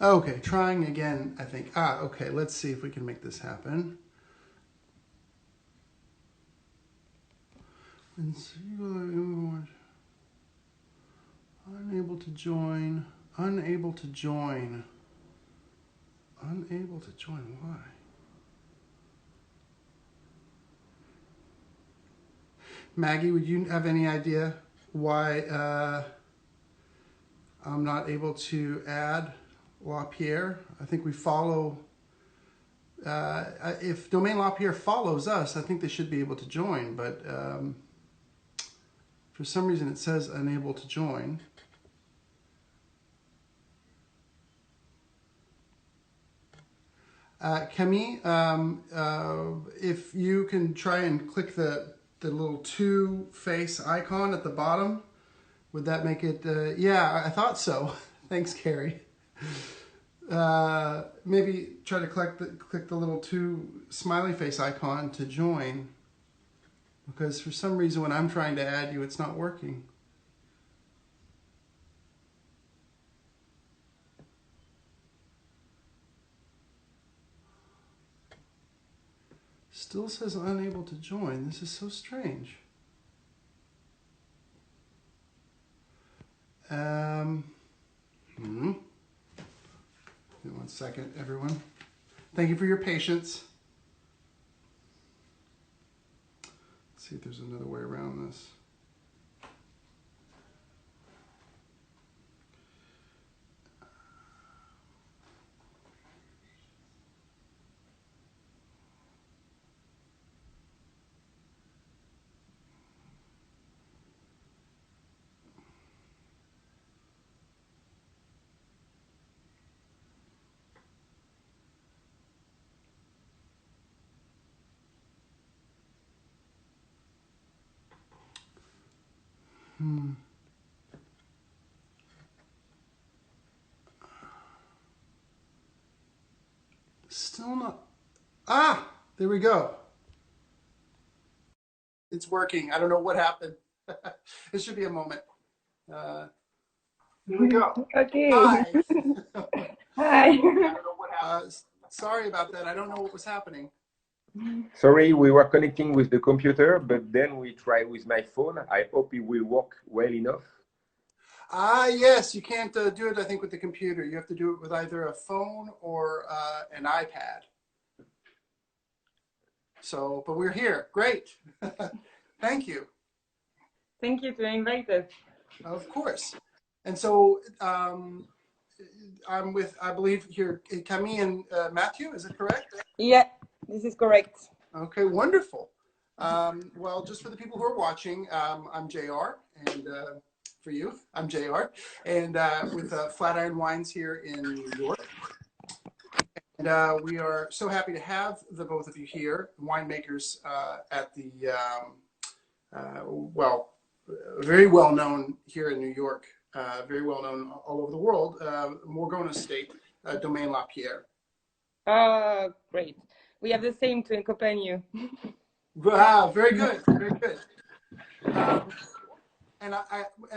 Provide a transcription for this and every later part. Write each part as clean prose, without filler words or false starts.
Okay, trying again, I think. Okay, let's see if we can make this happen. Unable to join. Unable to join. Unable to join. Why? Maggie, would you have any idea why I'm not able to add Lapierre? I think we follow. If Domaine Lapierre follows us, I think they should be able to join, but for some reason it says unable to join. Camille, if you can try and click the little two-face icon at the bottom, would that make it? Yeah, I thought so. Thanks, Carrie. Maybe try to click the little two smiley face icon to join, because for some reason when I'm trying to add you, it's not working. Still says unable to join. This is so strange. Give me 1 second, everyone. Thank you for your patience. Let's see if there's another way around this. Still not. There we go. It's working. I don't know what happened. It should be a moment. Here we go. Okay. Hi. Hi. I don't know what happened. Sorry about that. I don't know what was happening. Sorry, we were connecting with the computer, but then we tried with my phone. I hope it will work well enough. Yes, you can't do it, I think, with the computer. You have to do it with either a phone or an iPad. So, but we're here. Great. Thank you. Thank you to invite us. Of course. And so I'm with, I believe here, Camille and Mattheiu, is it correct? Yeah, this is correct. Okay, wonderful. Well, just for the people who are watching, I'm JR, and for you, I'm JR, and with Flatiron Wines here in New York. And we are so happy to have the both of you here, winemakers at the, well, very well known here in New York, very well known all over the world, Morgona Estate, Domaine Lapierre. Great. We have the same to accompany you. Wow, very good, very good. And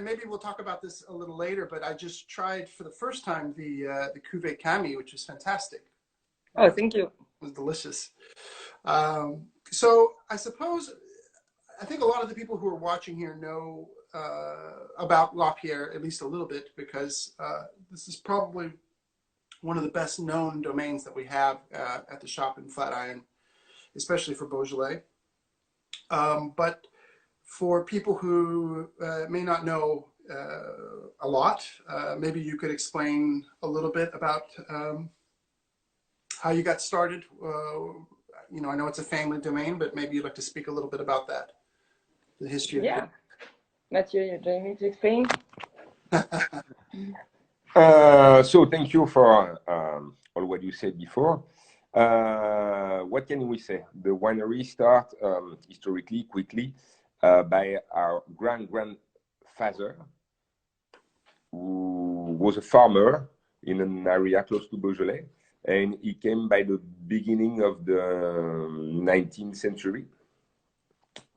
maybe we'll talk about this a little later, but I just tried for the first time the Cuvee Camille, which is fantastic. Oh, thank you. It was delicious. So I suppose, I think a lot of the people who are watching here know about Lapierre, at least a little bit, because this is probably one of the best known domains that we have at the shop in Flatiron, especially for Beaujolais. But for people who may not know a lot, maybe you could explain a little bit about how you got started. You know, I know it's a family domain, but maybe you'd like to speak a little bit about that, the history of it. Yeah. Matheiu, you join me to explain? So thank you for all what you said before. What can we say? The winery start historically, quickly, by our grandfather, who was a farmer in an area close to Beaujolais, and he came by the beginning of the 19th century,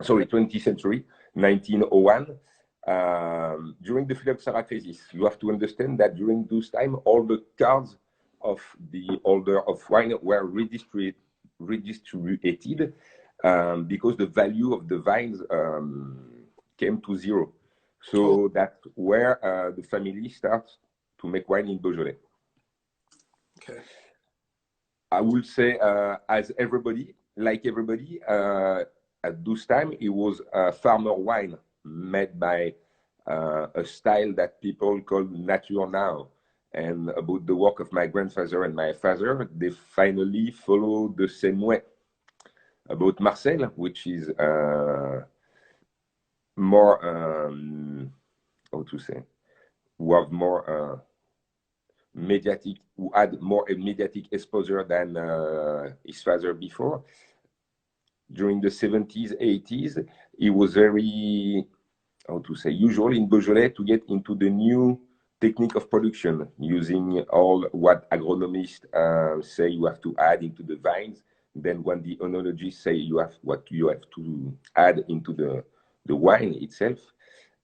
sorry, 20th century, 1901, during the phylloxera crisis. You have to understand that during those time, all the cards of the holder of wine were redistributed because the value of the vines came to zero. So that's where the family starts to make wine in Beaujolais. Okay. I would say, as everybody, like everybody, at those time, it was a farmer wine made by a style that people call nature now. And about the work of my grandfather and my father, they finally follow the same way. About Marcel, which is more, how to say, who have more mediatic, who had more mediatic exposure than his father before. During the 70s, 80s, it was very, how to say, usual in Beaujolais to get into the new technique of production, using all what agronomists say you have to add into the vines. Then when the oenologists say you have what you have to add into the wine itself.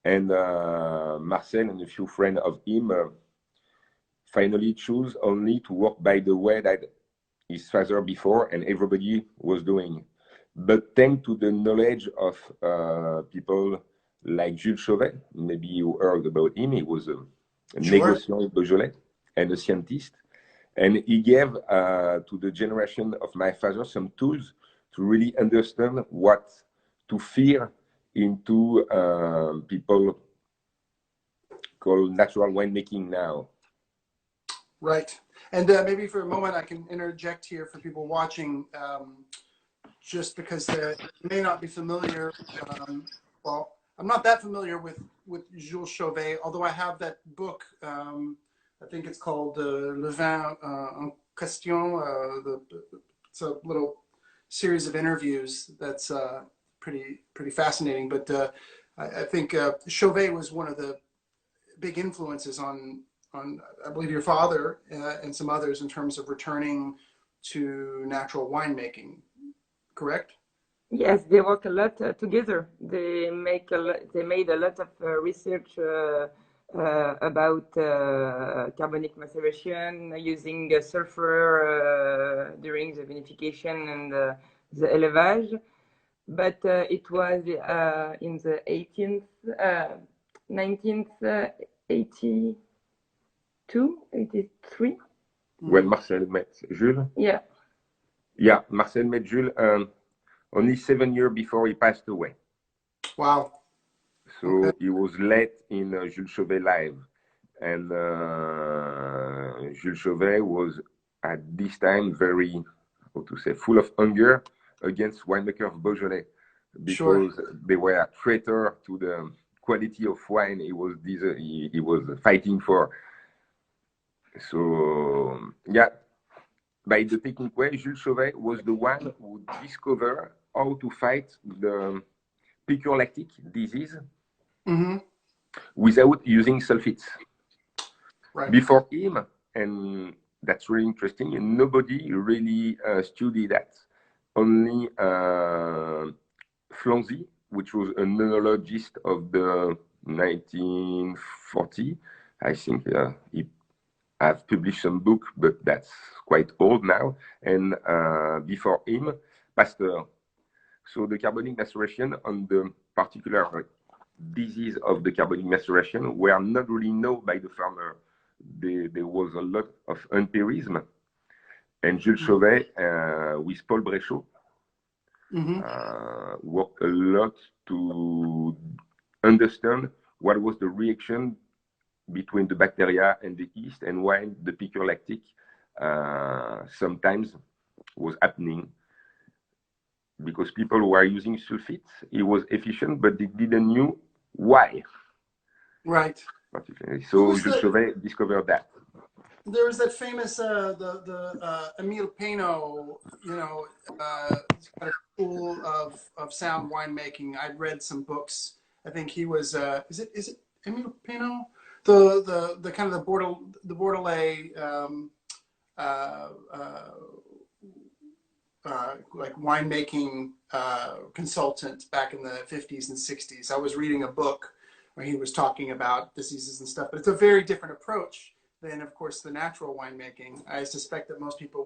And Marcel and a few friends of him finally choose only to work by the way that his father before and everybody was doing. But thanks to the knowledge of people like Jules Chauvet, maybe you heard about him, he was a négociant in Beaujolais and a scientist. And he gave to the generation of my father some tools to really understand what to fear into people call natural winemaking now. Right. And maybe for a moment I can interject here for people watching, just because they may not be familiar. Well, I'm not that familiar with Jules Chauvet, although I have that book. I think it's called Le Vin en Question. It's a little series of interviews that's pretty fascinating. But I think Chauvet was one of the big influences on I believe your father and some others in terms of returning to natural winemaking. Correct? Yes, they work a lot together. They made a lot of research about carbonic maceration using sulfur during the vinification and the élevage. But it was in the 1982, 83. When Marcel met Jules? Yeah. Yeah, Marcel met Jules only 7 years before he passed away. Wow. So he was late in Jules Chauvet live. And Jules Chauvet was at this time very, how to say, full of anger against winemakers of Beaujolais, because they were a traitor to the quality of wine he was fighting for. So, yeah, by the technique way, Jules Chauvet was the one who discovered how to fight the picure lactic disease without using sulfites. Right. Before him, and that's really interesting, nobody really studied that. Only Flanzy, which was an oenologist of the 1940, I think he have published some book, but that's quite old now. And before him, Pasteur. So the carbonic maceration on the particular disease of the carbonic maceration were not really known by the farmer. There was a lot of empirism. And Jules Chauvet with Paul Bréchot worked a lot to understand what was the reaction between the bacteria and the yeast, and why the picure lactic sometimes was happening. Because people were using sulfites, it was efficient, but they didn't know why. Right. So Jules Chauvet discovered that. There was that famous the Emile Peynaud, it's kind of school of sound winemaking. I'd read some books. I think he was is it Emile Peynaud? The kind of the Bordelais like winemaking consultant back in the 50s and 60s. I was reading a book where he was talking about diseases and stuff. But it's a very different approach than, of course, the natural winemaking. I suspect that most people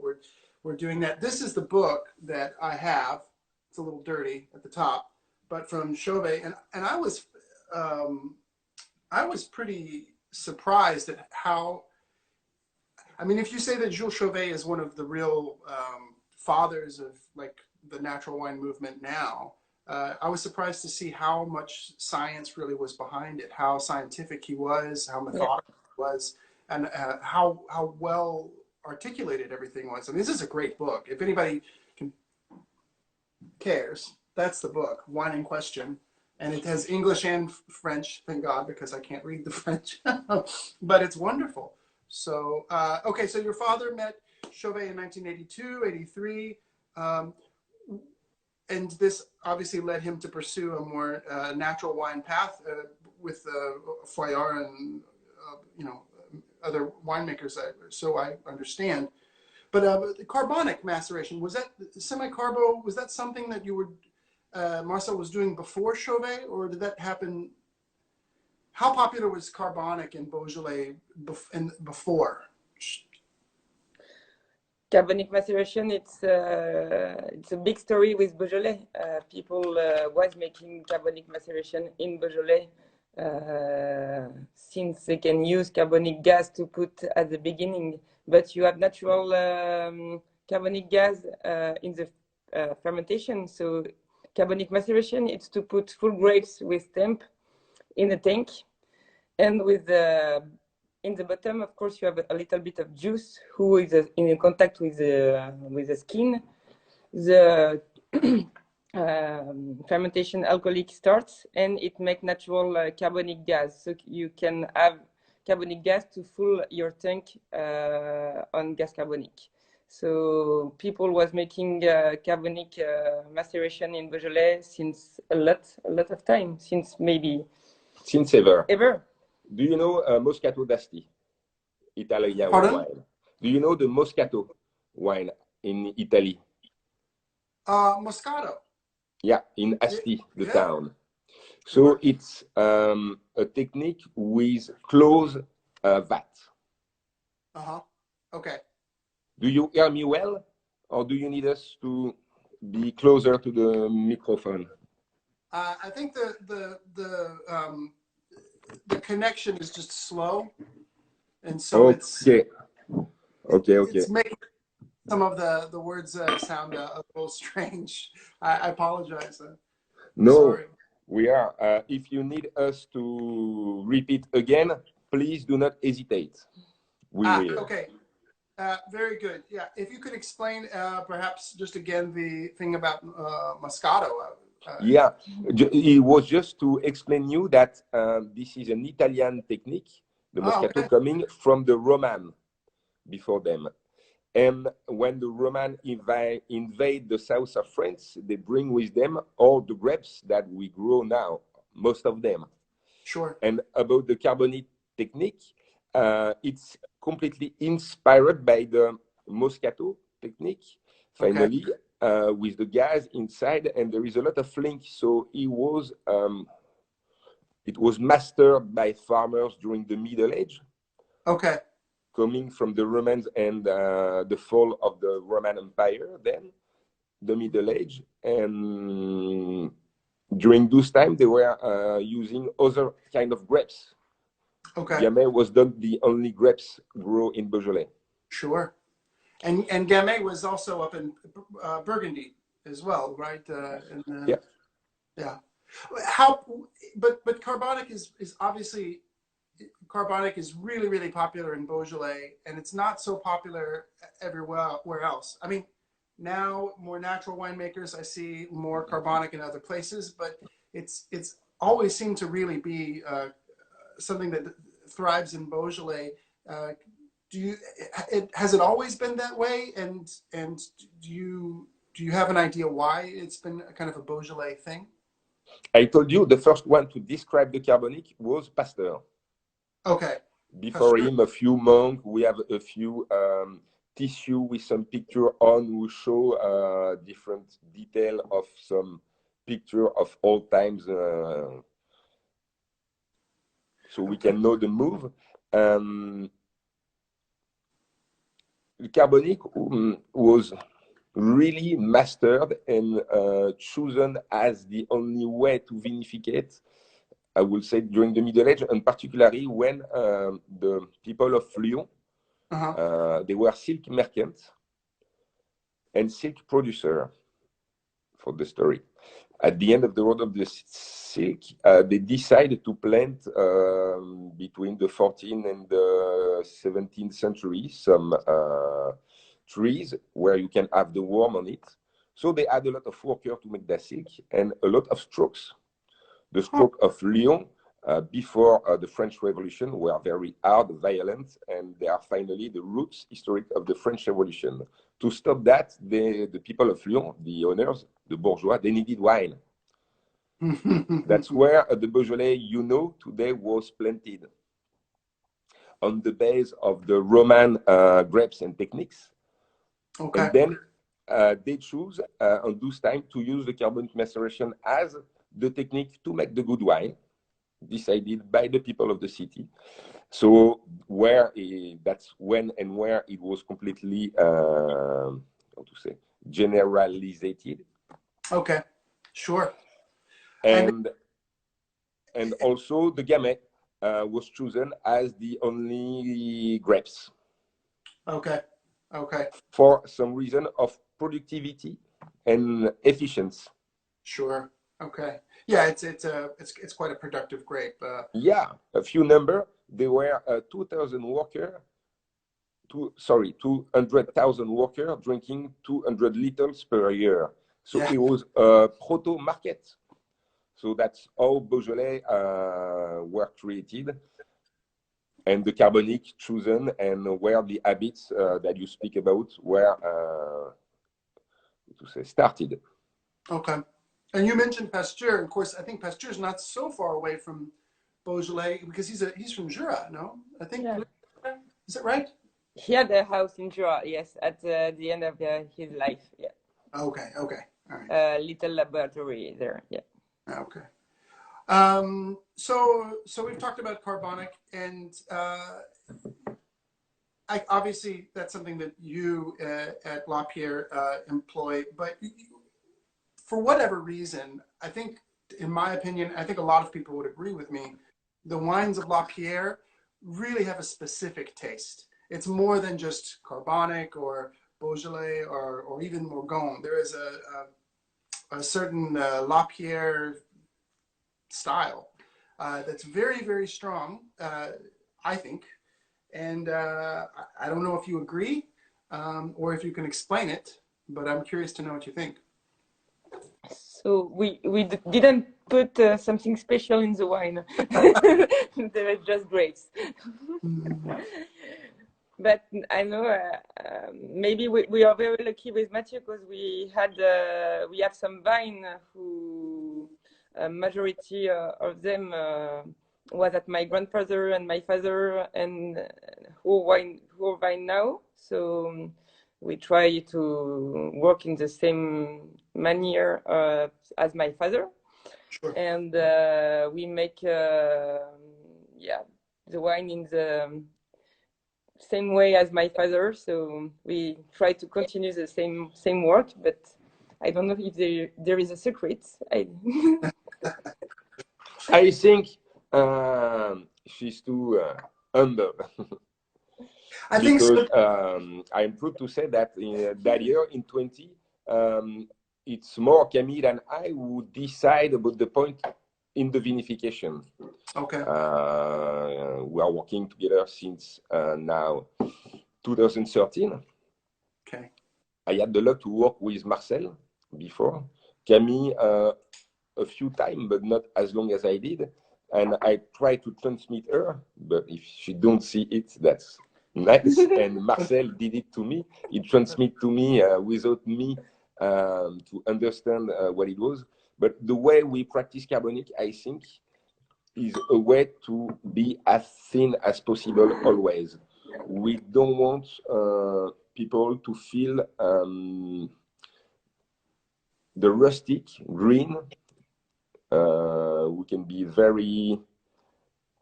were doing that. This is the book that I have. It's a little dirty at the top, but from Cuvee, and I was pretty surprised at how. I mean, if you say that Jules Cuvee is one of the real fathers of like the natural wine movement now, I was surprised to see how much science really was behind it, how scientific he was, how methodical he was, and how well articulated everything was. I mean, this is a great book. If anybody cares, that's the book, Wine in Question. And it has English and French, thank God, because I can't read the French. But it's wonderful. So, okay, so your father met Cuvee in 1982, 83. And this obviously led him to pursue a more natural wine path with Foillard and, you know, other winemakers, so I understand. But the carbonic maceration, was that semi-carbo, was that something that you were, Marcel was doing before Cuvee, or did that happen? How popular was carbonic in Beaujolais before? Carbonic maceration, it's a big story with Beaujolais. People was making carbonic maceration in Beaujolais since they can use carbonic gas to put at the beginning. But you have natural carbonic gas in the fermentation. So carbonic maceration, it's to put full grapes with temp in a tank, and with in the bottom, of course, you have a little bit of juice who is in contact with the skin. The fermentation alcoholic starts, and it makes natural carbonic gas. So you can have carbonic gas to fill your tank on gas carbonic. So people was making carbonic maceration in Beaujolais since a lot of time, since ever. Do you know Moscato d'Asti, Italian Pardon? wine? Do you know the Moscato wine in Italy? Moscato. Yeah, in Asti, the town. So it's a technique with closed vat. Okay. Do you hear me well, or do you need us to be closer to the microphone? I think the connection is just slow, and so it's making some of the words sound a little strange. I apologize. No, sorry. We are. If you need us to repeat again, please do not hesitate. We will. Okay. Very good. Yeah. If you could explain perhaps just again the thing about Moscato. Yeah, it was just to explain you that this is an Italian technique, the Moscato coming from the Roman before them. And when the Roman invade the south of France, they bring with them all the grapes that we grow now, most of them. Sure. And about the carbonic technique, it's completely inspired by the Moscato technique, finally, with the gas inside, and there is a lot of link. So it was mastered by farmers during the Middle Age. Okay. Coming from the Romans and the fall of the Roman Empire, then the Middle Age, and during those time they were using other kind of grapes. Okay. Gamay was not the only grapes grow in Beaujolais. Sure, and Gamay was also up in Burgundy as well, right? Yeah. Yeah. But carbonic is obviously. Carbonic is really, really popular in Beaujolais, and it's not so popular everywhere else. I mean, now more natural winemakers, I see more carbonic in other places, but it's always seemed to really be something that thrives in Beaujolais. Has it always been that way? And do you have an idea why it's been a kind of a Beaujolais thing? I told you the first one to describe the carbonic was Pasteur. Okay. Before him, a few monks. We have a few tissue with some picture on who show different detail of some picture of old times so we can know the move. The carbonic was really mastered and chosen as the only way to vinificate, I will say, during the Middle Age, and particularly when the people of Lyon, they were silk merchants and silk producer for the story. At the end of the road of the silk, they decided to plant between the 14th and the 17th century some trees where you can have the worm on it. So they had a lot of workers to make that silk and a lot of strokes. The stroke of Lyon before the French Revolution were very hard, violent, and they are finally the roots historic of the French Revolution. To stop that, the people of Lyon, the owners, the bourgeois, they needed wine. That's where the Beaujolais, today was planted on the base of the Roman grapes and techniques. Okay. And then they choose on those time to use the carbonic maceration as the technique to make the good wine, decided by the people of the city. So that's when and where it was completely, how to say, generalized. Okay, sure. And also the Gamay was chosen as the only grapes. Okay. Okay. For some reason of productivity and efficiency. Sure. Okay. Yeah, it's quite a productive grape. Yeah, a few number. There were 2,000 workers. 200,000 workers drinking 200 liters per year. So yeah. It was a proto market. So that's how Beaujolais were created, and the carbonic chosen, and where the habits that you speak about were started. Okay. And you mentioned Pasteur. Of course, I think Pasteur is not so far away from Beaujolais because he's from Jura, no? I think. Yeah. Is it right? He had a house in Jura, yes, at the end of his life. Yeah. Okay. Okay. All right. Little laboratory there. Yeah. Okay. So we've talked about carbonic, and obviously that's something that you at Lapierre employ, but for whatever reason, I think, in my opinion, I think a lot of people would agree with me, the wines of Lapierre really have a specific taste. It's more than just carbonic or Beaujolais or even Morgon. There is a certain Lapierre style that's very, very strong, I think. And I don't know if you agree or if you can explain it, but I'm curious to know what you think. So we didn't put something special in the wine. They were just grapes. But I know maybe we are very lucky with Matheiu because we have some vine who majority of them was at my grandfather and my father, and who are vine now. So we try to work in the same manner as my father. Sure. And we make the wine in the same way as my father. So we try to continue the same work, but I don't know if there is a secret. I think she's too humble. I think so. I'm proud to say that that year in 20, it's more Camille than I who decide about the point in the vinification. Okay. We are working together since now 2013. Okay. I had the luck to work with Marcel before. Camille a few times, but not as long as I did. And I try to transmit her, but if she don't see it, that's nice. And Marcel did it to me. He transmit to me without me to understand what it was. But the way we practice carbonic, I think, is a way to be as thin as possible always. We don't want people to feel the rustic green. We can be very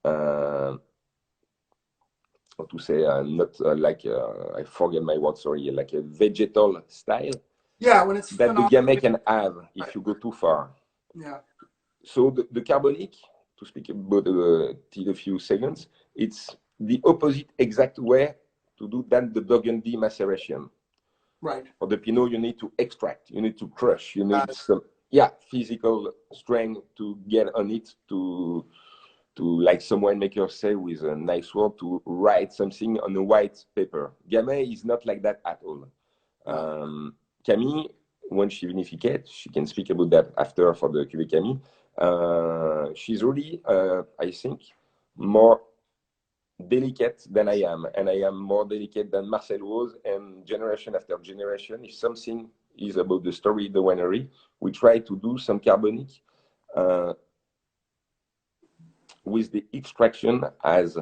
how to say, not like, I forget my word, sorry, like a vegetal style Yeah, when it's that the phenomenal. Gamay can have if Right. you go too far. Yeah. So the carbonic, to speak about till a few seconds, it's the opposite exact way to do than the Burgundy maceration. Right. For the Pinot, you need to extract, you need to crush, you need some, yeah, physical strength to get on it, to like some winemakers say with a nice word, to write something on a white paper. Gamay is not like that at all. Camille, when she vinificates, she can speak about that after for the Cuvee Camille. She's really, I think, more delicate than I am, and I am more delicate than Marcel was. And generation after generation, if something is about the story, the winery, we try to do some carbonic with the extraction as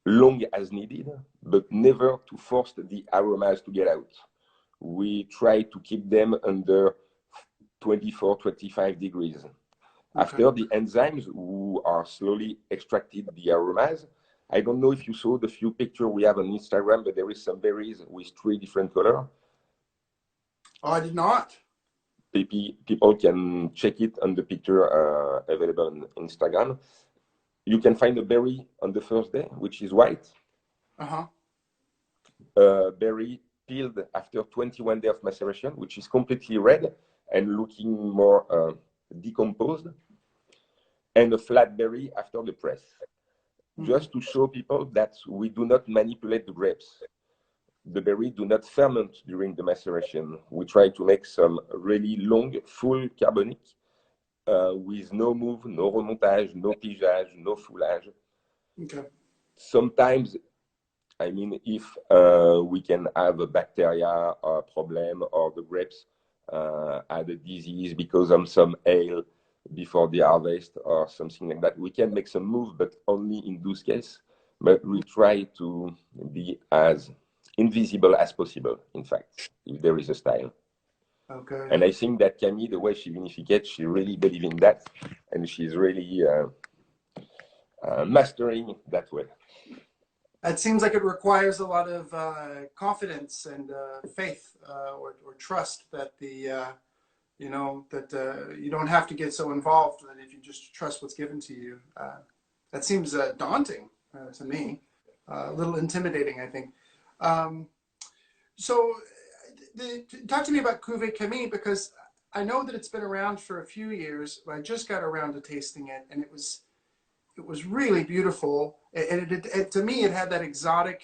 long as needed, but never to force the aromas to get out. We try to keep them under 24, 25 degrees. Okay. After the enzymes who are slowly extracted the aromas, I don't know if you saw the few pictures we have on Instagram, but there is some berries with 3 different colors. Oh, I did not. People can check it on the picture available on Instagram. You can find a berry on the first day, which is white. Berry peeled after 21 days of maceration, which is completely red and looking more decomposed, and a flat berry after the press. Just to show people that we do not manipulate the grapes. The berry do not ferment during the maceration. We try to make some really long, full carbonic with no move, no remontage, no pigeage, no foulage. Okay. Sometimes, I mean, if we can have a bacteria or a problem, or the grapes had a disease because of some ale before the harvest or something like that, we can make some move, but only in those cases. But we try to be as invisible as possible, in fact, if there is a style. Okay. And I think that Camille, the way she vinificates, she really believes in that, and she's really mastering that way. It seems like it requires a lot of confidence and faith or trust that you know, that you don't have to get so involved, that if you just trust what's given to you. That seems daunting to me, a little intimidating, I think. So talk to me about Cuvee Camille, because I know that it's been around for a few years, but I just got around to tasting it, and it was really beautiful. And to me, it had that exotic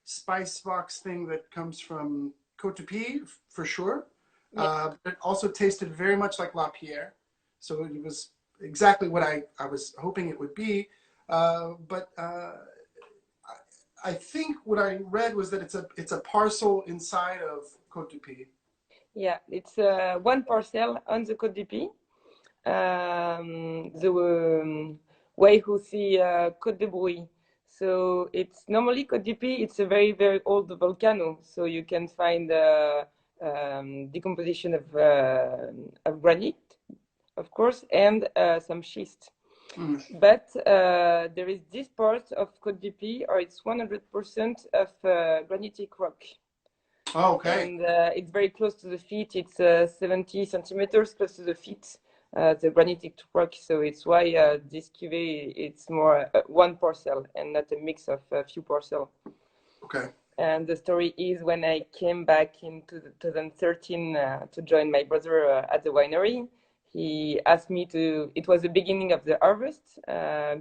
spice box thing that comes from Côte d'Ivoire, for sure. Yeah. But it also tasted very much like Lapierre. So it was exactly what I was hoping it would be. But I think what I read was that it's a parcel inside of Côte d'Ivoire. Yeah, it's one parcel on the Côte d'Ivoire. The way who see Côte de Bruy. So it's normally Côte d'Ivoire. It's a very, very old volcano. So you can find decomposition of granite, of course, and some schist. But there is this part of Côte d'Ivoire, or it's 100% of granitic rock. Oh, okay. And it's very close to the feet. It's 70 centimeters close to the feet, the granitic rock. So it's why this cuvee, it's more one parcel and not a mix of a few parcels. Okay. And the story is when I came back in 2013 to join my brother at the winery, he asked me to, it was the beginning of the harvest,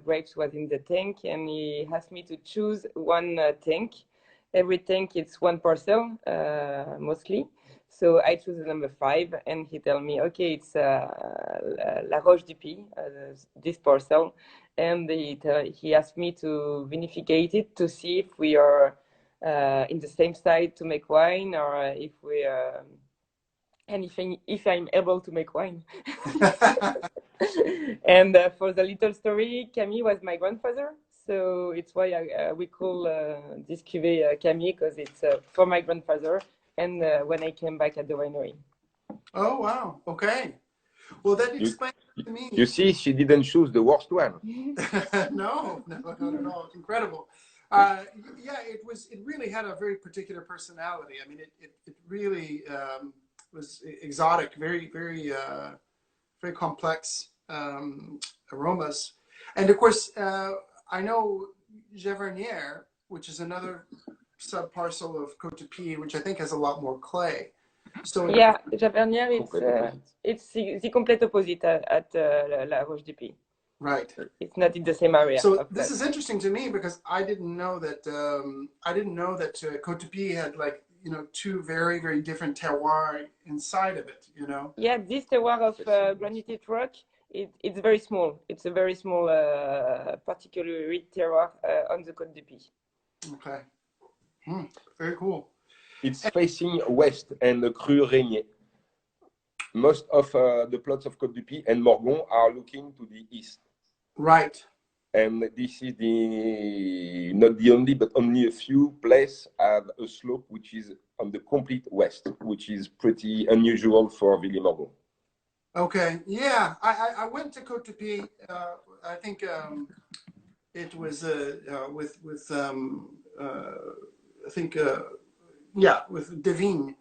grapes was in the tank, and he asked me to choose one tank. Every tank it's one parcel, mostly. So I chose the number 5, and he told me, okay, it's La Roche d'Ipi, this parcel. And he asked me to vinificate it to see if we are in the same site to make wine, or if we anything, if I'm able to make wine. And for the little story, Camille was my grandfather, so it's why we call this cuvée Camille, because it's for my grandfather, and when I came back at the winery. Oh wow! Okay, well that explains to me. You see, she didn't choose the worst one. No, not at all. It's incredible. Yeah, it really had a very particular personality. I mean, it really was exotic, very complex aromas. And of course, I know Gevernier, which is another subparcel of Côte de Pie, which I think has a lot more clay. So yeah, Gevernier, it's the complete opposite at La Roche du Py. Right. It's not in the same area. So this is interesting to me because I didn't know that Côte de Pie had, like, you know, two very different terroirs inside of it. You know. Yeah, this terroir of granitic rock, it's very small. It's a very small particular terroir on the Côte de Py. Okay. Very cool. It's facing west and the Cru Régnier. Most of the plots of Côte du Py and Morgon are looking to the east. Right. And this is not the only, but only a few places have a slope which is on the complete west, which is pretty unusual for Villiers-Morgon. Okay. Yeah, I went to Côte de Py. I think it was with I think with Devine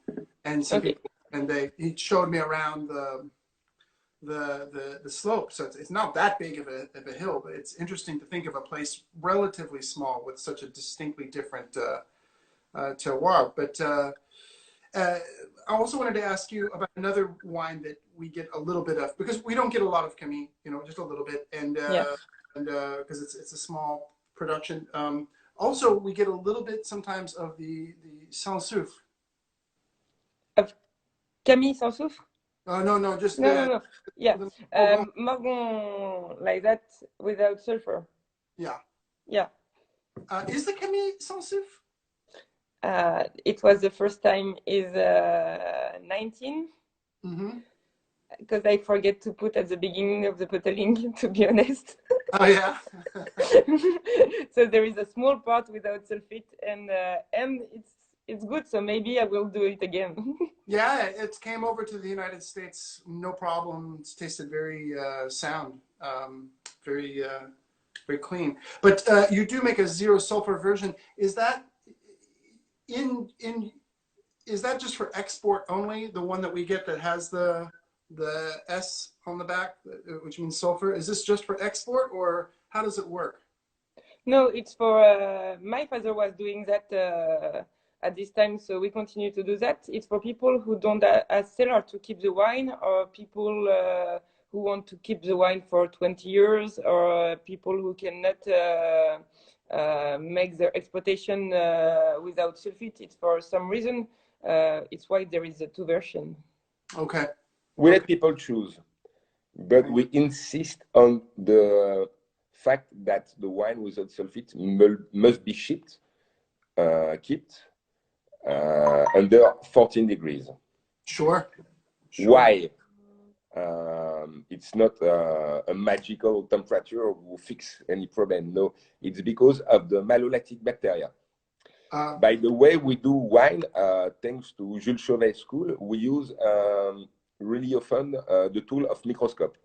and some people, and he showed me around the slope. So it's not that big of a hill, but it's interesting to think of a place relatively small with such a distinctly different terroir. But I also wanted to ask you about another wine that we get a little bit of, because we don't get a lot of Camille, you know, just a little bit, and because it's a small production. Also, we get a little bit sometimes of the sans soufre. Of Camille sans soufre? No, just no. Yeah, Morgon like that without sulfur. Yeah. Is the Camille sans soufre? It was the first time is 19. Because I forget to put at the beginning of the bottling, to be honest. Oh yeah. So there is a small part without sulfite, and it's good. So maybe I will do it again. Yeah, it came over to the United States, no problem. It's tasted very sound, very clean. But you do make a zero sulfur version. Is that is that just for export only? The one that we get that has the S on the back, which means sulfur. Is this just for export, or how does it work? No, it's for my father was doing that at this time, so we continue to do that. It's for people who don't as cellar to keep the wine, or people who want to keep the wine for 20 years, or people who cannot make their exploitation without sulfite. It's for some reason. It's why there is a two version. Okay. We let people choose, but we insist on the fact that the wine without sulfite must be kept under 14 degrees. Sure. Why? It's not a magical temperature will fix any problem. No, it's because of the malolactic bacteria. By the way, we do wine, thanks to Jules Chauvet's school, we use really often the tool of microscope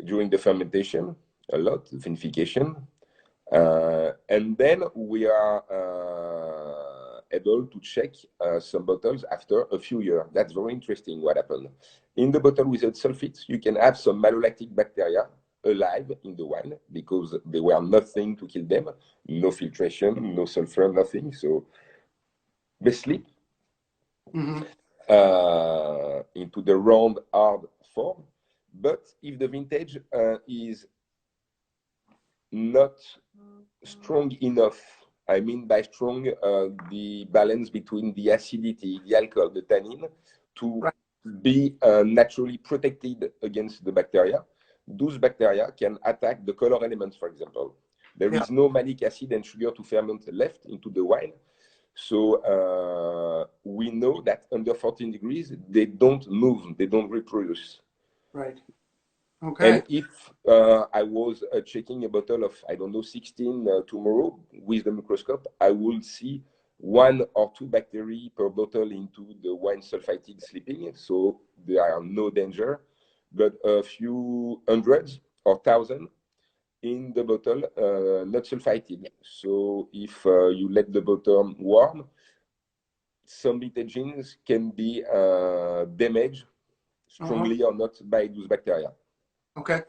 during the fermentation, a lot, the vinification, and then we are able to check some bottles after a few years. That's very interesting what happened. In the bottle without sulfite, you can have some malolactic bacteria alive in the wine because there were nothing to kill them, no filtration, no sulfur, nothing. So they sleep into the round, hard form. But if the vintage is not strong enough, I mean by strong, the balance between the acidity, the alcohol, the tannin, to be naturally protected against the bacteria, those bacteria can attack the color elements, for example. There is no malic acid and sugar to ferment left into the wine. So we know that under 14 degrees, they don't move, they don't reproduce. Right. Okay. And if I was checking a bottle of, I don't know, 16 tomorrow with the microscope, I will see 1 or 2 bacteria per bottle into the wine sulfited sleeping. So there are no danger. but a few hundreds or thousand in the bottle, not sulfited. So if you let the bottle warm, some vintages can be damaged strongly or not by those bacteria. Okay.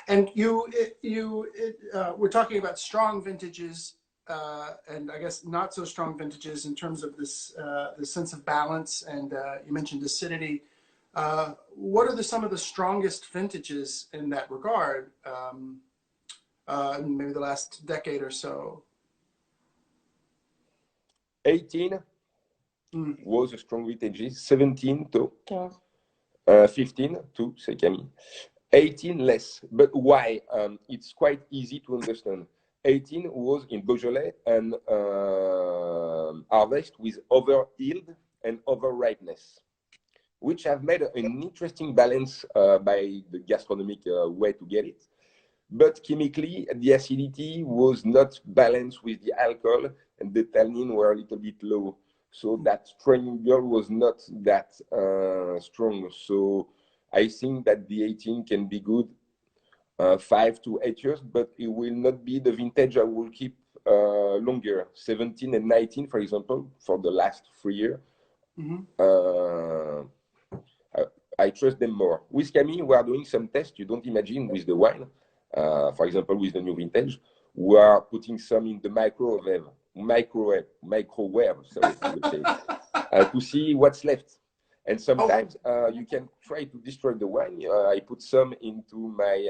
And we're talking about strong vintages, and I guess not so strong vintages in terms of this the sense of balance. And you mentioned acidity. What are some of the strongest vintages in that regard? Maybe the last decade or so. 18 was a strong vintage. 17 to 15 to say Camille. 18 less. But why? It's quite easy to understand. 18 was in Beaujolais and harvest with over yield and over ripeness, which have made an interesting balance by the gastronomic way to get it. But chemically, the acidity was not balanced with the alcohol, and the tannin were a little bit low. So that triangle was not that strong. So I think that the 18 can be good 5 to 8 years, but it will not be the vintage I will keep longer. 17 and 19, for example, for the last 3 years. I trust them more. With Camille, we are doing some tests you don't imagine with the wine. For example, with the new vintage, we are putting some in the microwave, sorry, I would say, to see what's left. And sometimes you can try to destroy the wine. I put some into my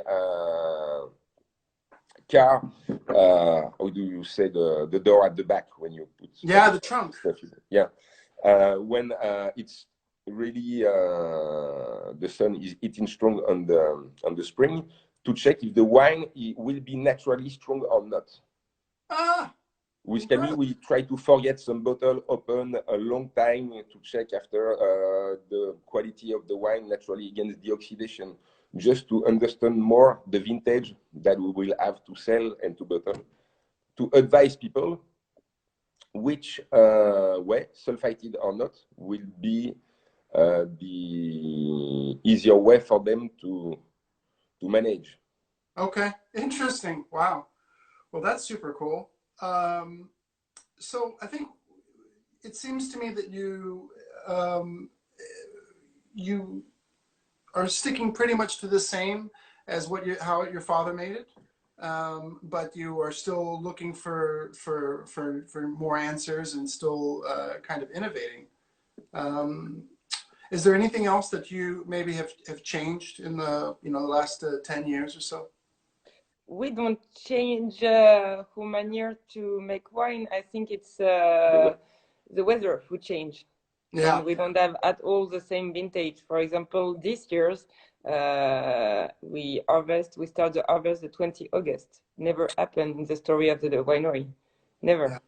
car. How do you say the door at the back when you put? Yeah, the trunk. Stuff in it. Yeah, when it's really the sun is hitting strong on the spring, to check if the wine will be naturally strong or not. With Camille, we try to forget some bottle open a long time to check after the quality of the wine naturally against the oxidation, just to understand more the vintage that we will have to sell and to bottle, to advise people which way, sulfited or not, will be the easier way for them to manage. Okay, interesting. Wow. Well, that's super cool. So I think it seems to me that you are sticking pretty much to the same as how your father made it, but you are still looking for more answers and still kind of innovating. Is there anything else that you maybe have changed in the the last 10 years or so? We don't change who manure to make wine. I think it's the weather who change. Yeah. And we don't have at all the same vintage. For example, this year's we start the harvest the 20 August. Never happened in the story of the winery. Never. Yeah.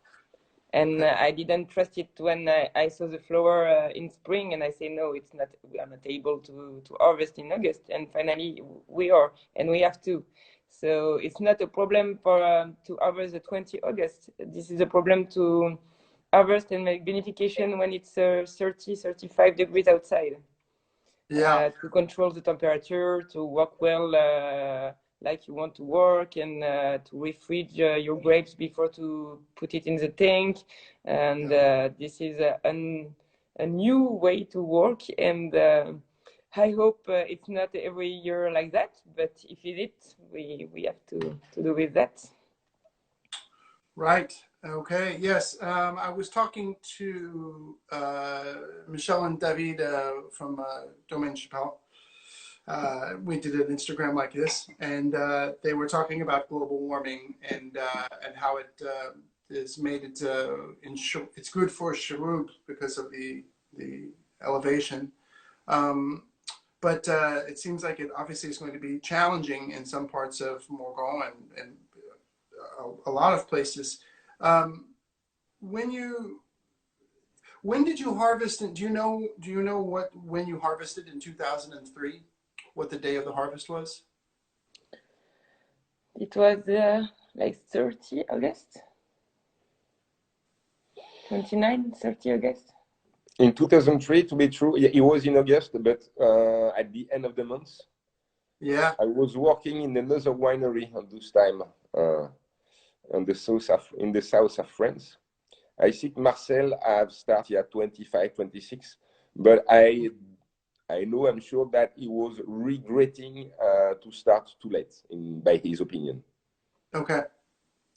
And I didn't trust it when I saw the flower in spring, and I say, no, it's not. We are not able to harvest in August. And finally, we are, and we have to. So it's not a problem for to harvest the 20 August. This is a problem to harvest and make vinification when it's 30, 35 degrees outside. Yeah. To control the temperature, to work well like you want to work, and to refrigerate your grapes before to put it in the tank. And this is a new way to work, and I hope it's not every year like that, but if it is, we have to do with that. Right. Okay. Yes. I was talking to Michel and David from Domaine Marcel. We did an Instagram like this, and they were talking about global warming and how it is made it it's good for Charub because of the elevation. But it seems like it obviously is going to be challenging in some parts of Morgon and a lot of places. When did you harvest? And do you know when you harvested in 2003? What the day of the harvest was? It was like 30 August. 29, 30 August. In 2003, to be true, it was in August, but at the end of the month. Yeah. I was working in another winery at this time, on the in the south of France. I think Marcel have started at 25, 26, but I know, I'm sure that he was regretting to start too late, by his opinion. Okay.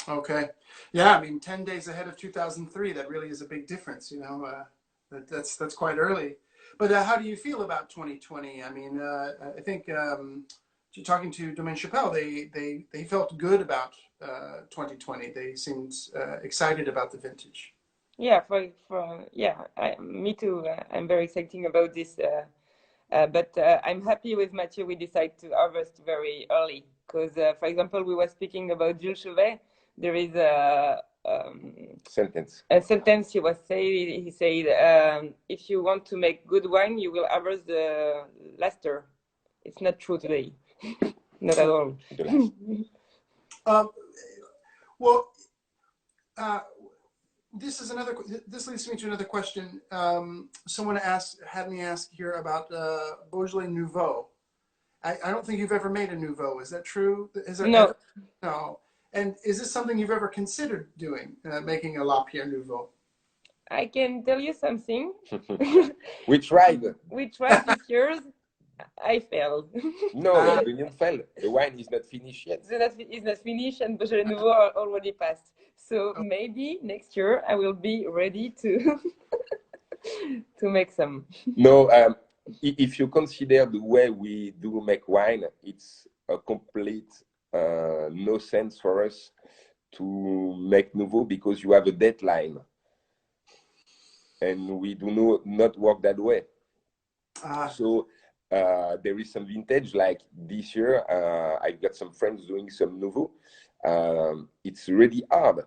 Okay. Yeah, I mean, 10 days ahead of 2003, that really is a big difference, you know. That's quite early. But how do you feel about 2020? I mean, I think talking to Domaine Chapelle, they felt good about 2020. They seemed excited about the vintage. Yeah, yeah, me too. I'm very excited about this. But I'm happy with Matheiu. We decided to harvest very early because, for example, we were speaking about Jules Cuvee. There is Sentence. a sentence he was saying. He said, "If you want to make good wine, you will harvest the last year." It's not true today, not at all. Well, this leads me to another question. Someone had me ask here about Beaujolais Nouveau. I don't think you've ever made a Nouveau. Is that true? Is there No. No. And is this something you've ever considered doing, making a Lapierre Nouveau? I can tell you something. We tried. We tried this year. I failed. No, you didn't fail. The wine is not finished yet. It's not finished, and Beaujolais Nouveau already passed. So maybe next year I will be ready to to make some. No, if you consider the way we do make wine, it's a complete no sense for us to make Nouveau because you have a deadline. And we do not work that way. So there is some vintage, like this year, I've got some friends doing some Nouveau. It's really hard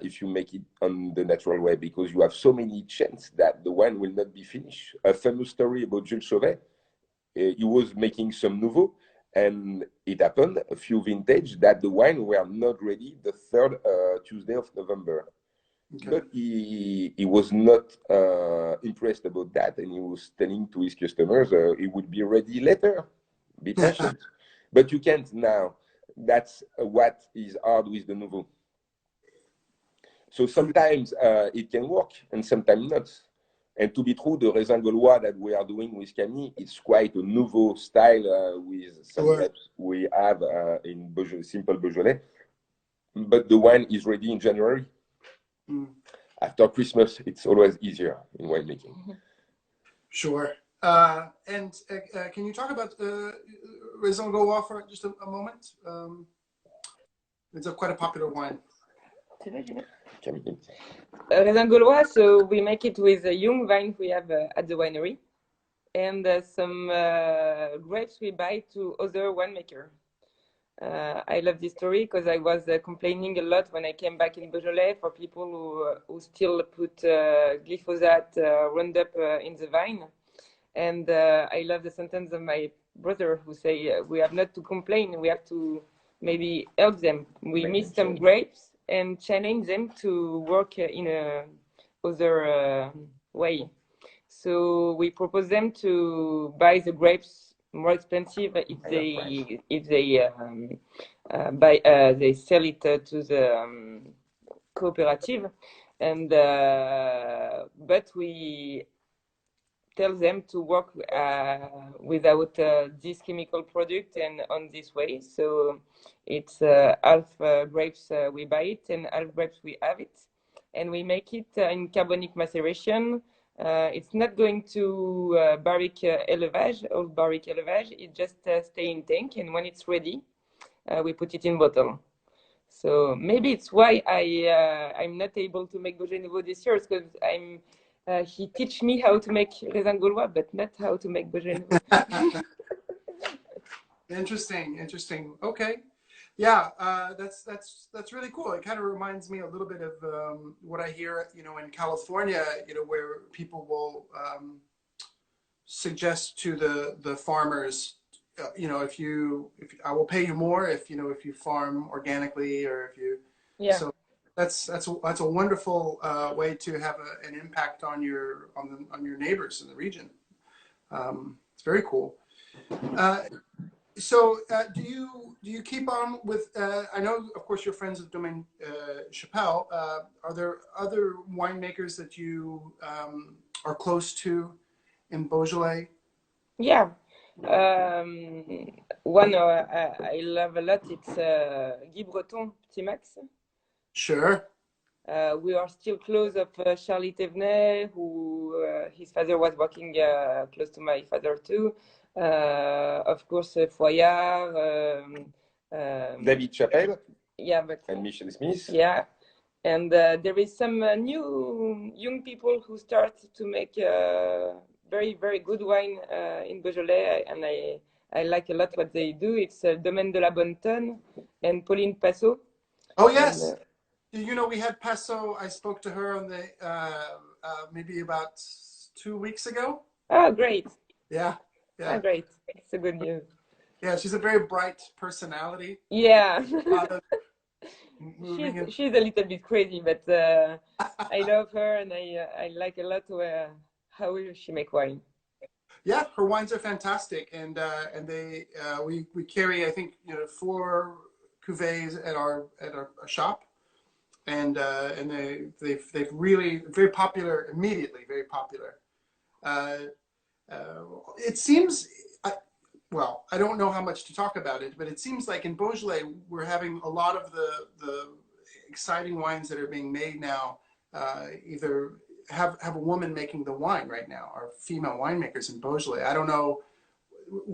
if you make it on the natural way because you have so many chances that the wine will not be finished. A famous story about Jules Cuvee, he was making some Nouveau, and it happened a few vintage that the wine were not ready the third Tuesday of November. Okay. But he was not impressed about that, and he was telling to his customers he would be ready later. Be patient. But you can't now. That's what is hard with the Nouveau. So sometimes it can work, and sometimes not. And to be true, the raisin gaulois that we are doing with Camille, it's quite a Nouveau style with some grapes we have in Beaujolais, simple Beaujolais. But the wine is ready in January. After Christmas, it's always easier in winemaking. Sure. And can you talk about Raisin Gaulois for just a moment? It's quite a popular wine. Raisin Gaulois, so we make it with a young vine we have at the winery, and some grapes we buy to other winemakers. I love this story because I was complaining a lot when I came back in Beaujolais for people who still put glyphosate Roundup in the vine. And I love the sentence of my brother who say, we have not to complain, we have to maybe help them. We miss some grapes and challenge them to work in a other way. So we propose them to buy the grapes more expensive if they sell it to the cooperative, and but we tell them to work without this chemical product and on this way. So it's half grapes we buy it and half grapes we have it, and we make it in carbonic maceration. It's not going to barrique élevage, old barrique élevage. It just stay in tank, and when it's ready, we put it in bottle. So maybe it's why I'm not able to make Beaujolais Nouveau this year, because he teach me how to make Raisin Gaulois, but not how to make Beaujolais Nouveau. Interesting. Okay. Yeah, that's really cool. It kind of reminds me a little bit of what I hear, in California, where people will suggest to the farmers, if I will pay you more if you farm organically, or if you. Yeah. So that's a wonderful way to have an impact on your neighbors in the region. It's very cool. So, do you keep on with? I know, of course, you're friends with Domaine Chappelle. Are there other winemakers that you are close to in Beaujolais? Yeah. One I love a lot. It's Guy Breton, Petit Max. Sure. We are still close of Charlie Thévenet, who his father was working close to my father too. Of course, Foyard. David Chappelle Yeah, but and Michel Smith. yeah, and there is some new young people who start to make very, very good wine in Beaujolais, and I like a lot what they do. It's Domaine de la Bonne Tonne and Pauline Passot. Oh And, yes. You know, we had Passot. I spoke to her on the maybe about 2 weeks ago. oh, great. Yeah, Ah, yeah, great. It's a good news. yeah. She's a very bright personality. Yeah. A lot of moving and she's a little bit crazy, but I love her and I like a lot how she make wine. yeah, her wines are fantastic, and they we carry, I think, 4 cuvées at our shop, and they've really very popular immediately, very popular. Uh, it seems, well, I don't know how much to talk about it, but it seems like in Beaujolais we're having a lot of the exciting wines that are being made now. Either have a woman making the wine right now, or female winemakers in Beaujolais. I don't know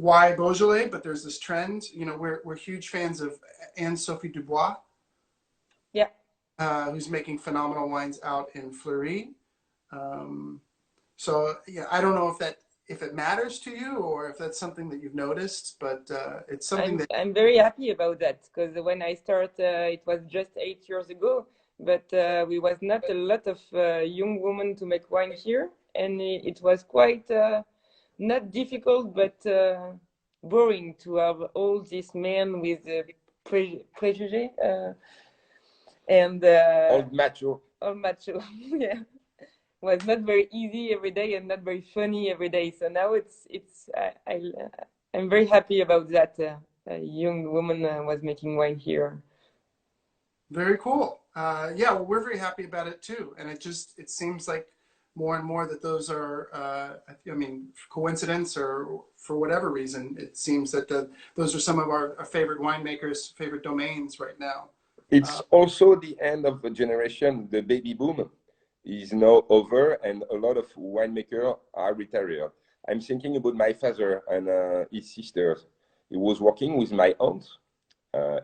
why Beaujolais, but there's this trend. You know, we're huge fans of Anne-Sophie Dubois, Yeah. who's making phenomenal wines out in Fleury. So yeah, I don't know if it matters to you or if that's something that you've noticed, but it's something that I'm very happy about that, because when I started, it was just 8 years ago, but we was not a lot of young women to make wine here, and it was quite not difficult, but boring to have all these men with prejudice and Old macho. all macho. Yeah, was not very easy every day and not very funny every day. So now I'm very happy about that. A young woman was making wine here. very cool. Yeah, well, we're very happy about it too, and it seems like more and more that those are, I mean, coincidence or for whatever reason, it seems that those are some of our favorite winemakers, favorite domains right now. It's also the end of a generation. The baby boom is now over, and a lot of winemakers are retired. I'm thinking about my father and his sisters. He was working with my aunt,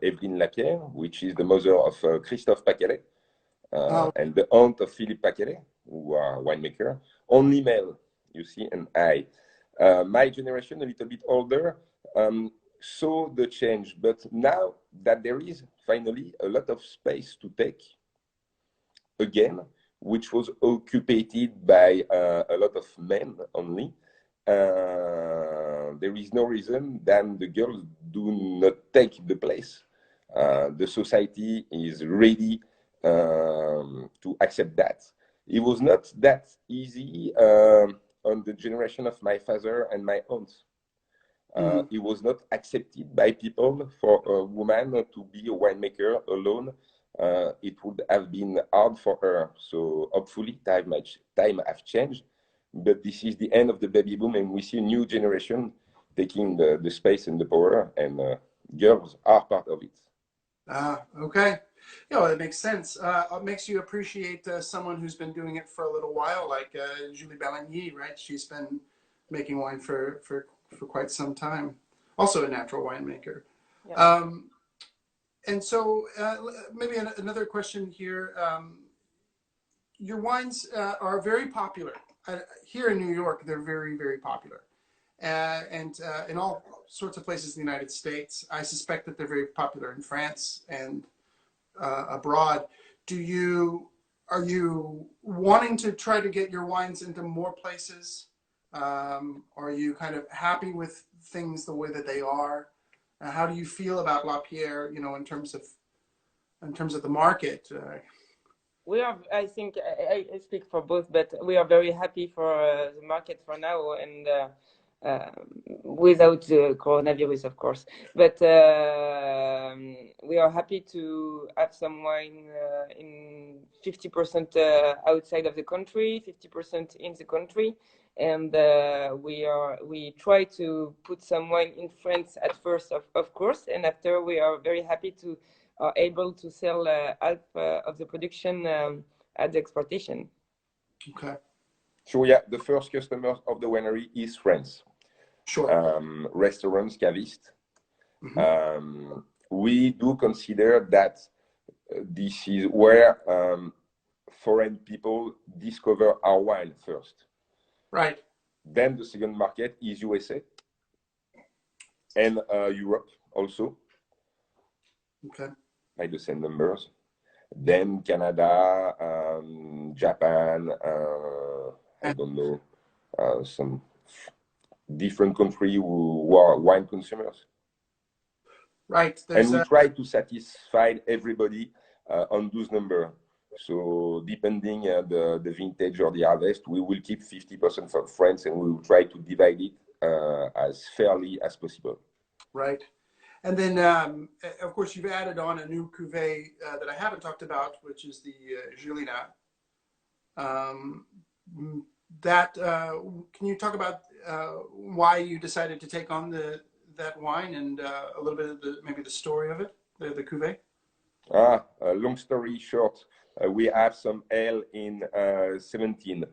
Evelyne Lapierre, which is the mother of Christophe Paquelet, Oh, and the aunt of Philippe Paquelet, who are winemaker. Only male, you see, and I. My generation, a little bit older, saw the change. But now that there is finally a lot of space to take again, which was occupied by a lot of men only, there is no reason that the girls do not take the place. The society is ready to accept that. It was not that easy on the generation of my father and my aunt. It was not accepted by people for a woman to be a winemaker alone. It would have been hard for her. So hopefully time have changed. But this is the end of the baby boom, and we see a new generation taking the space and the power, and girls are part of it. Okay. Yeah, well, it makes sense. It makes you appreciate someone who's been doing it for a little while, like Julie Balagny, right? She's been making wine for quite some time. Also a natural winemaker. Yeah. And so maybe another question here. Your wines are very popular. Here in New York, they're very, very popular. And in all sorts of places in the United States. I suspect that they're very popular in France and abroad. Are you wanting to try to get your wines into more places? Are you kind of happy with things the way that they are? How do you feel about Lapierre, in terms of the market? We are, I think, I speak for both, but we are very happy for the market for now, and without the coronavirus, of course. But we are happy to have some wine in 50% outside of the country, 50% in the country, and we try to put some wine in France at first, of course, and after we are very happy to are able to sell half of the production at the exportation. Okay. So yeah, the first customer of the winery is France. Sure. Restaurants, cavistes. We do consider that this is where foreign people discover our wine first. Right. Then the second market is USA and Europe also. Okay. By the same numbers. Then Canada, Japan, I don't know, some different countries who are wine consumers. Right. And we try to satisfy everybody on those numbers. So depending the vintage or the harvest, we will keep 50% for France and we will try to divide it as fairly as possible. Right. And then, of course, you've added on a new cuvee that I haven't talked about, which is the Julina. Can you talk about why you decided to take on that wine and a little bit of maybe the story of it, the cuvee? Long story short, we have some ale in 17,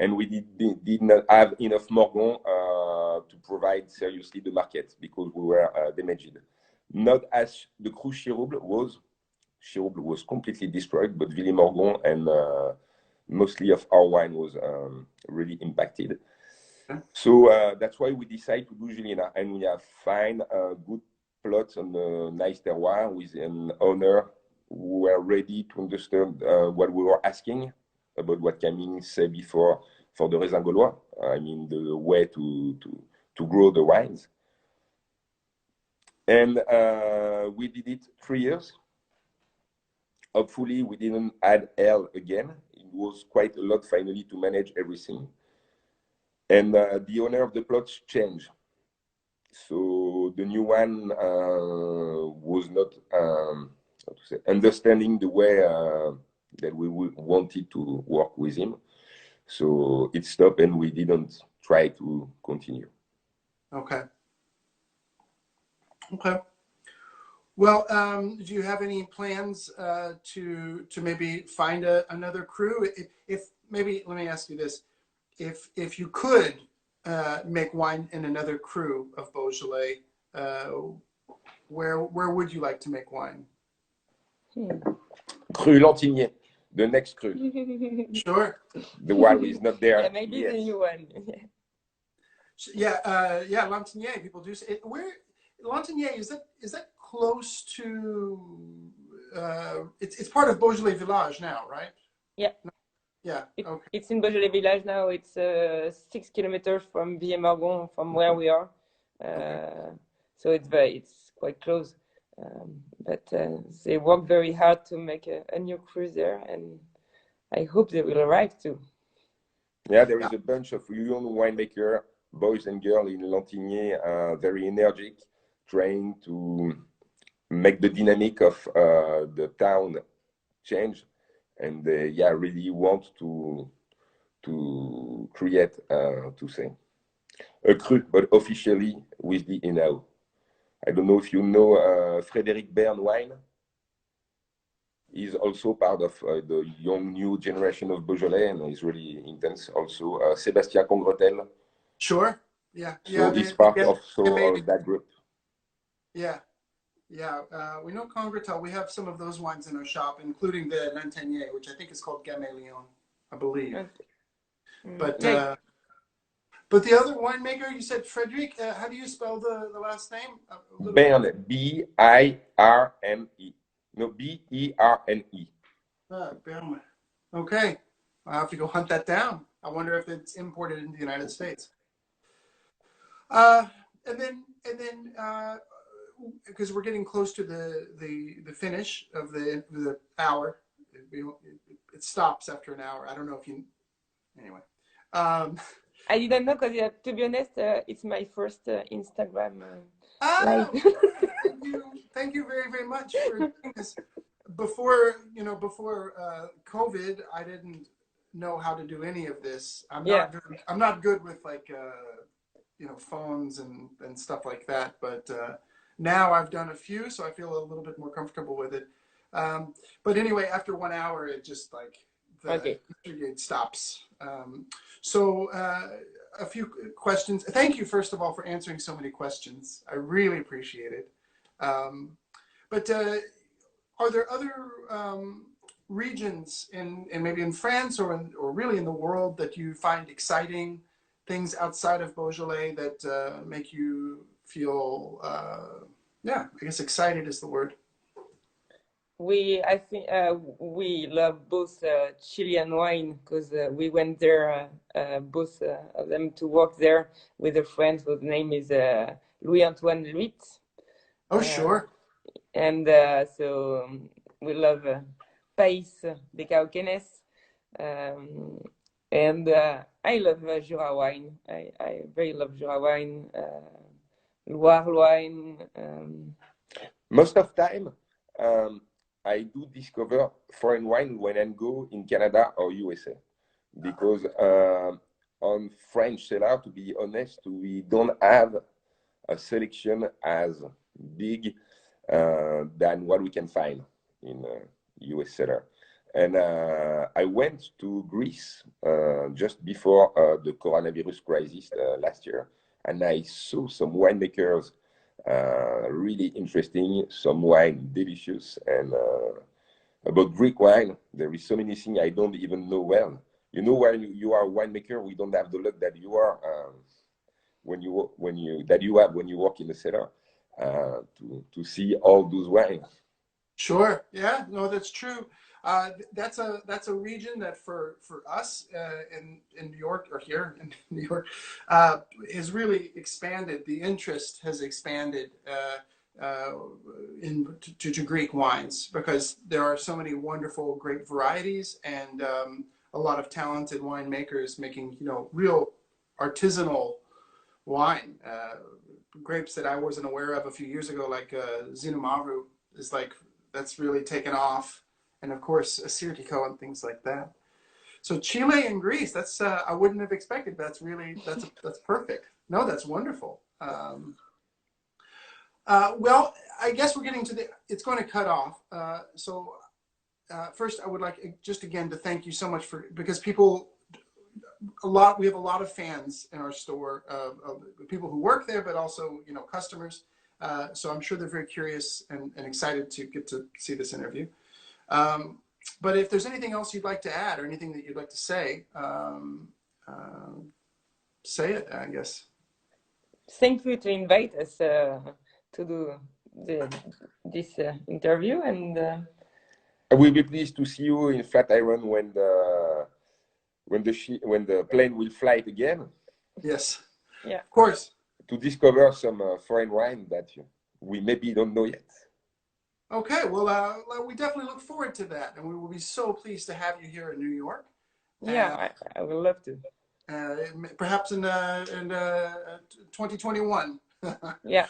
and we did not have enough Morgon to provide seriously the market because we were damaged. Not as the Cru Chirouble was. Chirouble was completely destroyed, but Villiers Morgon and mostly of our wine was really impacted. Okay. So that's why we decided to do Julina, and we have find good plots on a nice terroir with an owner who were ready to understand what we were asking about what Camille said before for the raisin gaulois. I mean, the way to grow the wines. And we did it 3 years. Hopefully, we didn't add ale again. It was quite a lot finally to manage everything. And the owner of the plots changed. So the new one was not how to say, understanding the way that we wanted to work with him. So it stopped and we didn't try to continue. Okay. Okay. Well, do you have any plans to maybe find another cru? If maybe, let me ask you this: if you could make wine in another cru of Beaujolais, where would you like to make wine? Cru Lantignier, the next cru. Sure. The one is not there. Yeah, maybe the new one. Yeah, yeah, Lantignier. People do say it. Where Lantignier is that close to? It's part of Beaujolais Village now, right? Yeah. Yeah. Okay. It's in Beaujolais Village now. It's 6 kilometers from Villiers Morgon, from where we are. So it's quite close. But they work very hard to make a new cruise there, and I hope they will arrive too. Yeah, there is a bunch of young winemaker, boys and girls in Lantignier, very energetic, trying to make the dynamic of the town change, and they really want to create to say a cru, but officially with the Henao. I don't know if you know Frédéric Bern wine. He's also part of the young new generation of Beaujolais, and he's really intense. Also, Sébastien Congretel. Sure. Yeah. So yeah, he's part of that group. Yeah. Yeah. We know Congretel. We have some of those wines in our shop, including the Lantignier, which I think is called Camille, I believe. Okay. But the other winemaker, you said Frédéric. How do you spell the last name? Bern, B-I-R-N-E. No, B-E-R-N-E. Bern. Okay. I'll have to go hunt that down. I wonder if it's imported into the United States. And then, because we're getting close to the finish of the hour, it stops after an hour. I don't know if you. Anyway. I didn't know because, to be honest, it's my first Instagram live. Thank you very, very much for doing this. Before COVID, I didn't know how to do any of this. I'm not good with like phones and stuff like that. But now I've done a few, so I feel a little bit more comfortable with it. But anyway, after 1 hour, it just like the gate stops. So a few questions. Thank you, first of all, for answering so many questions. I really appreciate it. But are there other regions in maybe in France or really in the world that you find exciting, things outside of Beaujolais that make you feel, I guess excited is the word? I think we love both Chilean wine because we went there, both of them, to work there with a friend whose name is Louis-Antoine Luit. Oh, sure. And so we love País de Cauquenes. And I love Jura wine. I very love Jura wine, Loire wine. Most of time, I do discover foreign wine when I go in Canada or USA, because on French cellar, to be honest, we don't have a selection as big than what we can find in US cellar. And I went to Greece just before the coronavirus crisis last year, and I saw some winemakers really interesting, some wine delicious. And about Greek wine, there is so many things I don't even know well. You know, when you are a winemaker, we don't have the luck that you are when you work in the cellar to see all those wines. Sure. Yeah. No, that's true. That's a region that for us in New York, or here in New York, has really expanded. The interest has expanded to Greek wines, because there are so many wonderful grape varieties and a lot of talented winemakers making real artisanal wine. Grapes that I wasn't aware of a few years ago, like Matheiu, is like that's really taken off. And of course, Assyrtiko and things like that. So Chile and Greece, that's I wouldn't have expected. That's perfect. No, that's wonderful. Well, I guess we're getting to it's going to cut off. So first, I would like just again to thank you so much because we have a lot of fans in our store, of people who work there, but also customers. So I'm sure they're very curious and excited to get to see this interview. But if there's anything else you'd like to add or anything that you'd like to say, say it, I guess. Thank you to invite us to do this interview, and I will be pleased to see you in Flatiron when the plane will fly again. Yes. Yeah. Of course. To discover some foreign wine that we maybe don't know yet. Okay, well, we definitely look forward to that, and we will be so pleased to have you here in New York. Yeah, I would love to. Perhaps in 2021. Yeah.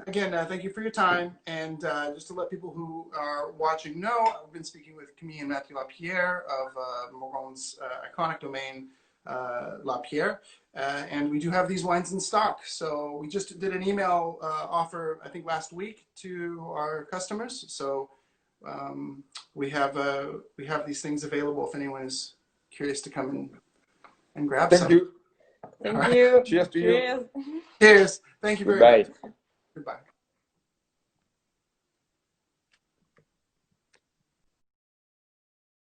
Again, thank you for your time, and just to let people who are watching know, I've been speaking with Camille and Mattheiu Lapierre of Morgon's iconic Domaine Lapierre, and we do have these wines in stock. So we just did an email offer, I think last week, to our customers. So we have these things available if anyone is curious to come in and grab some. Thank you. Thank you. Cheers to you. Cheers. Thank you very much. Goodbye.